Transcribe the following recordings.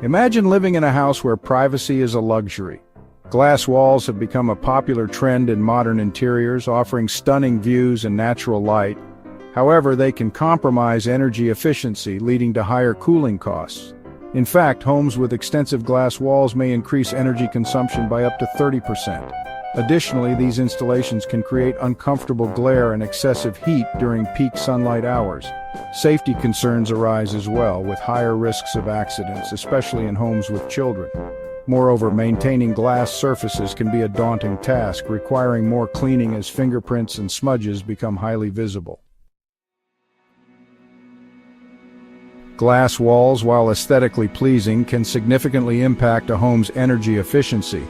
Imagine living in a house where privacy is a luxury. Glass walls have become a popular trend in modern interiors, offering stunning views and natural light. However, they can compromise energy efficiency, leading to higher cooling costs. In fact, homes with extensive glass walls may increase energy consumption by up to 30%. Additionally, these installations can create uncomfortable glare and excessive heat during peak sunlight hours. Safety concerns arise as well, with higher risks of accidents, especially in homes with children. Moreover, maintaining glass surfaces can be a daunting task, requiring more cleaning as fingerprints and smudges become highly visible. Glass walls, while aesthetically pleasing, can significantly impact a home's energy efficiency.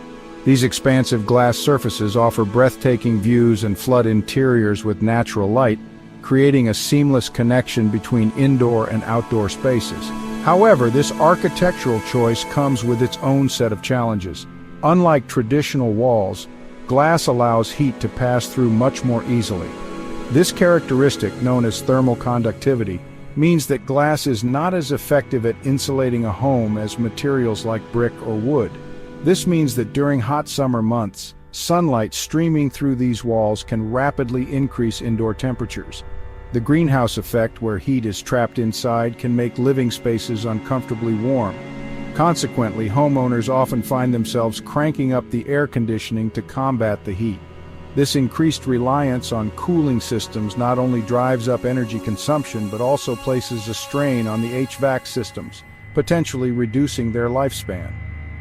These expansive glass surfaces offer breathtaking views and flood interiors with natural light, creating a seamless connection between indoor and outdoor spaces. However, this architectural choice comes with its own set of challenges. Unlike traditional walls, glass allows heat to pass through much more easily. This characteristic, known as thermal conductivity, means that glass is not as effective at insulating a home as materials like brick or wood. This means that during hot summer months, sunlight streaming through these walls can rapidly increase indoor temperatures. The greenhouse effect, where heat is trapped inside, can make living spaces uncomfortably warm. Consequently, homeowners often find themselves cranking up the air conditioning to combat the heat. This increased reliance on cooling systems not only drives up energy consumption but also places a strain on the HVAC systems, potentially reducing their lifespan.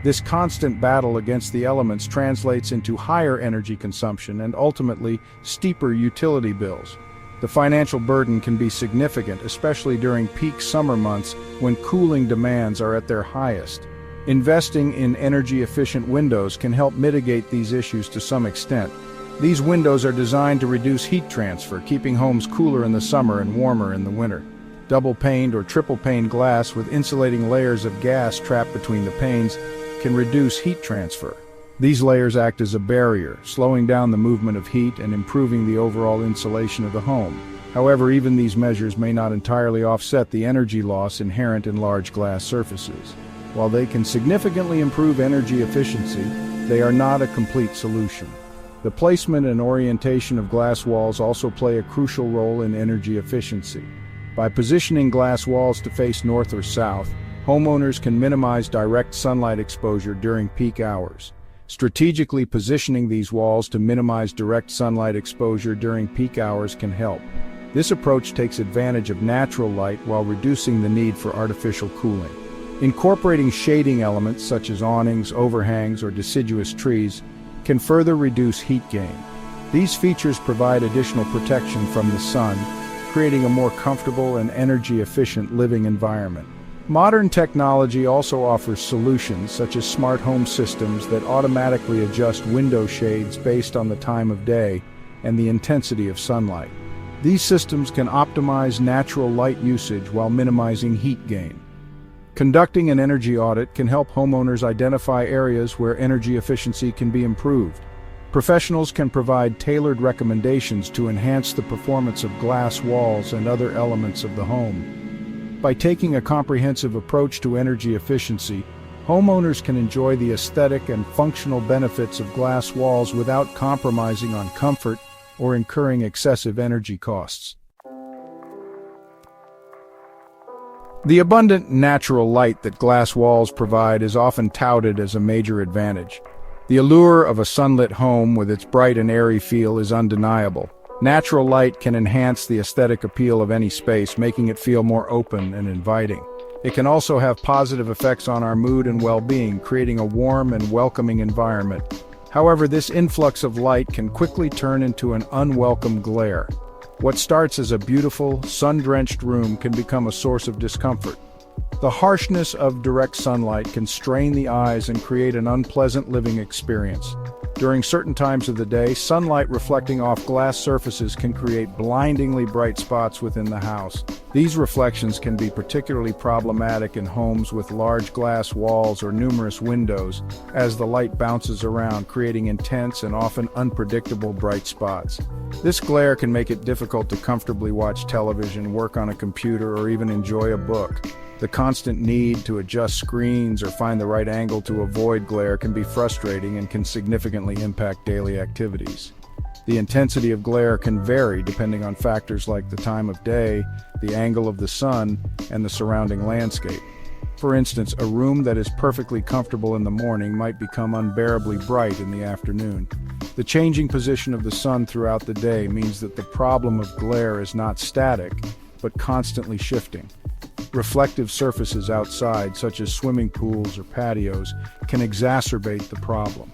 This constant battle against the elements translates into higher energy consumption and ultimately steeper utility bills. The financial burden can be significant, especially during peak summer months when cooling demands are at their highest. Investing in energy-efficient windows can help mitigate these issues to some extent. These windows are designed to reduce heat transfer, keeping homes cooler in the summer and warmer in the winter. Double-paned or triple-paned glass with insulating layers of gas trapped between the panes can reduce heat transfer. These layers act as a barrier, slowing down the movement of heat and improving the overall insulation of the home. However, even these measures may not entirely offset the energy loss inherent in large glass surfaces. While they can significantly improve energy efficiency, they are not a complete solution. The placement and orientation of glass walls also play a crucial role in energy efficiency. By positioning glass walls to face north or south, homeowners can minimize direct sunlight exposure during peak hours. Strategically positioning these walls to minimize direct sunlight exposure during peak hours can help. This approach takes advantage of natural light while reducing the need for artificial cooling. Incorporating shading elements such as awnings, overhangs, or deciduous trees can further reduce heat gain. These features provide additional protection from the sun, creating a more comfortable and energy-efficient living environment. Modern technology also offers solutions such as smart home systems that automatically adjust window shades based on the time of day and the intensity of sunlight. These systems can optimize natural light usage while minimizing heat gain. Conducting an energy audit can help homeowners identify areas where energy efficiency can be improved. Professionals can provide tailored recommendations to enhance the performance of glass walls and other elements of the home. By taking a comprehensive approach to energy efficiency, homeowners can enjoy the aesthetic and functional benefits of glass walls without compromising on comfort or incurring excessive energy costs. The abundant natural light that glass walls provide is often touted as a major advantage. The allure of a sunlit home with its bright and airy feel is undeniable. Natural light can enhance the aesthetic appeal of any space, making it feel more open and inviting. It can also have positive effects on our mood and well-being, creating a warm and welcoming environment. However, this influx of light can quickly turn into an unwelcome glare. What starts as a beautiful, sun-drenched room can become a source of discomfort. The harshness of direct sunlight can strain the eyes and create an unpleasant living experience. During certain times of the day, sunlight reflecting off glass surfaces can create blindingly bright spots within the house. These reflections can be particularly problematic in homes with large glass walls or numerous windows, as the light bounces around, creating intense and often unpredictable bright spots. This glare can make it difficult to comfortably watch television, work on a computer, or even enjoy a book. The constant need to adjust screens or find the right angle to avoid glare can be frustrating and can significantly impact daily activities. The intensity of glare can vary depending on factors like the time of day, the angle of the sun, and the surrounding landscape. For instance, a room that is perfectly comfortable in the morning might become unbearably bright in the afternoon. The changing position of the sun throughout the day means that the problem of glare is not static, but constantly shifting. Reflective surfaces outside, such as swimming pools or patios, can exacerbate the problem.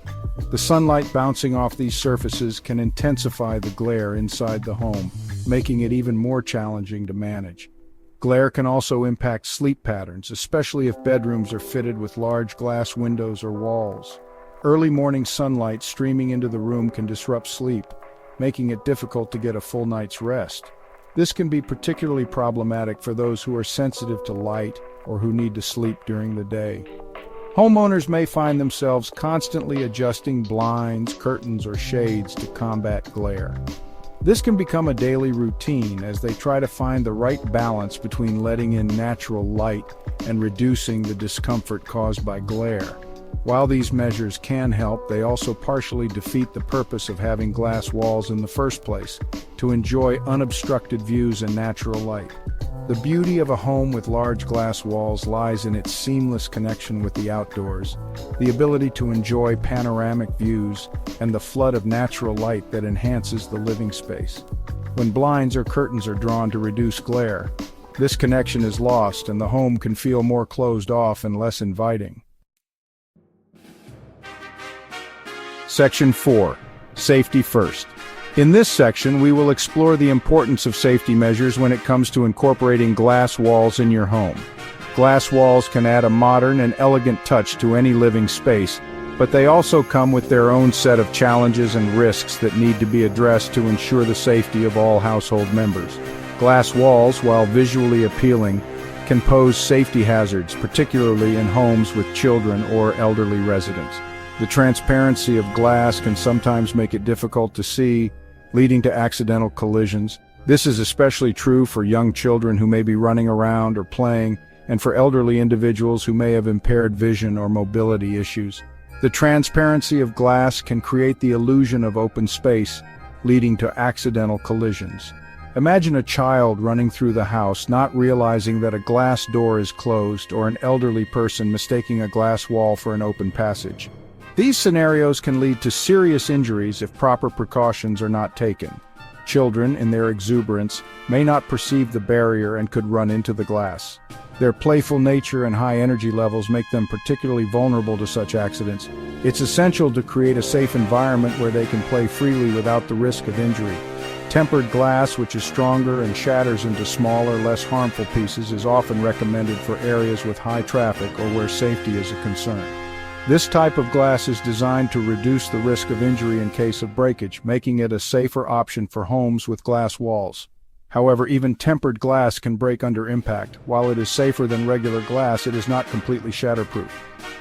The sunlight bouncing off these surfaces can intensify the glare inside the home, making it even more challenging to manage. Glare can also impact sleep patterns, especially if bedrooms are fitted with large glass windows or walls. Early morning sunlight streaming into the room can disrupt sleep, making it difficult to get a full night's rest. This can be particularly problematic for those who are sensitive to light or who need to sleep during the day. Homeowners may find themselves constantly adjusting blinds, curtains, or shades to combat glare. This can become a daily routine as they try to find the right balance between letting in natural light and reducing the discomfort caused by glare. While these measures can help, they also partially defeat the purpose of having glass walls in the first place, to enjoy unobstructed views and natural light. The beauty of a home with large glass walls lies in its seamless connection with the outdoors, the ability to enjoy panoramic views, and the flood of natural light that enhances the living space. When blinds or curtains are drawn to reduce glare, this connection is lost and the home can feel more closed off and less inviting. Section 4. Safety First. In this section, we will explore the importance of safety measures when it comes to incorporating glass walls in your home. Glass walls can add a modern and elegant touch to any living space, but they also come with their own set of challenges and risks that need to be addressed to ensure the safety of all household members. Glass walls, while visually appealing, can pose safety hazards, particularly in homes with children or elderly residents. The transparency of glass can sometimes make it difficult to see, leading to accidental collisions. This is especially true for young children who may be running around or playing, and for elderly individuals who may have impaired vision or mobility issues. The transparency of glass can create the illusion of open space, leading to accidental collisions. Imagine a child running through the house not realizing that a glass door is closed, or an elderly person mistaking a glass wall for an open passage. These scenarios can lead to serious injuries if proper precautions are not taken. Children, in their exuberance, may not perceive the barrier and could run into the glass. Their playful nature and high energy levels make them particularly vulnerable to such accidents. It's essential to create a safe environment where they can play freely without the risk of injury. Tempered glass, which is stronger and shatters into smaller, less harmful pieces, is often recommended for areas with high traffic or where safety is a concern. This type of glass is designed to reduce the risk of injury in case of breakage, making it a safer option for homes with glass walls. However, even tempered glass can break under impact. While it is safer than regular glass, it is not completely shatterproof.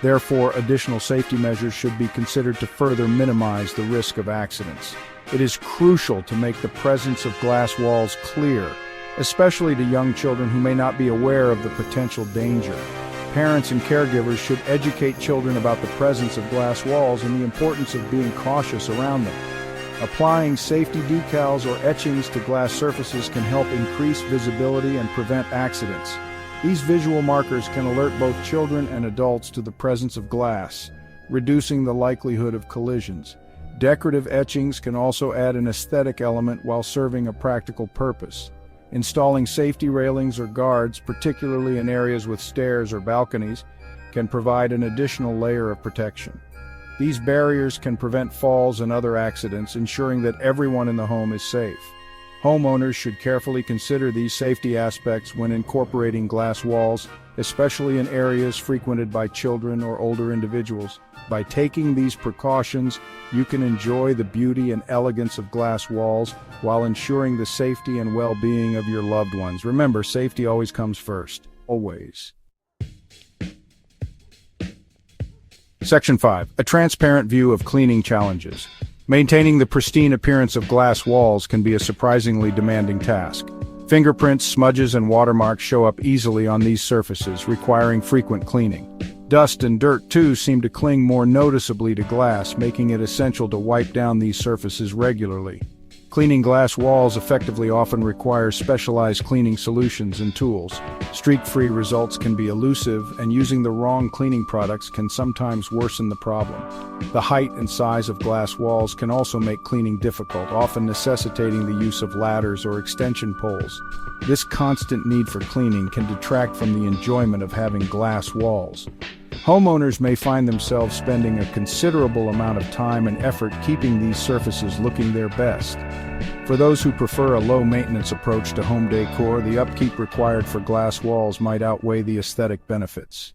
Therefore, additional safety measures should be considered to further minimize the risk of accidents. It is crucial to make the presence of glass walls clear, especially to young children who may not be aware of the potential danger. Parents and caregivers should educate children about the presence of glass walls and the importance of being cautious around them. Applying safety decals or etchings to glass surfaces can help increase visibility and prevent accidents. These visual markers can alert both children and adults to the presence of glass, reducing the likelihood of collisions. Decorative etchings can also add an aesthetic element while serving a practical purpose. Installing safety railings or guards, particularly in areas with stairs or balconies, can provide an additional layer of protection. These barriers can prevent falls and other accidents, ensuring that everyone in the home is safe. Homeowners should carefully consider these safety aspects when incorporating glass walls, especially in areas frequented by children or older individuals. By taking these precautions, you can enjoy the beauty and elegance of glass walls while ensuring the safety and well-being of your loved ones. Remember, safety always comes first. Always. Section 5. A transparent view of cleaning challenges. Maintaining the pristine appearance of glass walls can be a surprisingly demanding task. Fingerprints, smudges, and watermarks show up easily on these surfaces, requiring frequent cleaning. Dust and dirt, too, seem to cling more noticeably to glass, making it essential to wipe down these surfaces regularly. Cleaning glass walls effectively often requires specialized cleaning solutions and tools. Streak-free results can be elusive, and using the wrong cleaning products can sometimes worsen the problem. The height and size of glass walls can also make cleaning difficult, often necessitating the use of ladders or extension poles. This constant need for cleaning can detract from the enjoyment of having glass walls. Homeowners may find themselves spending a considerable amount of time and effort keeping these surfaces looking their best. For those who prefer a low-maintenance approach to home decor, the upkeep required for glass walls might outweigh the aesthetic benefits.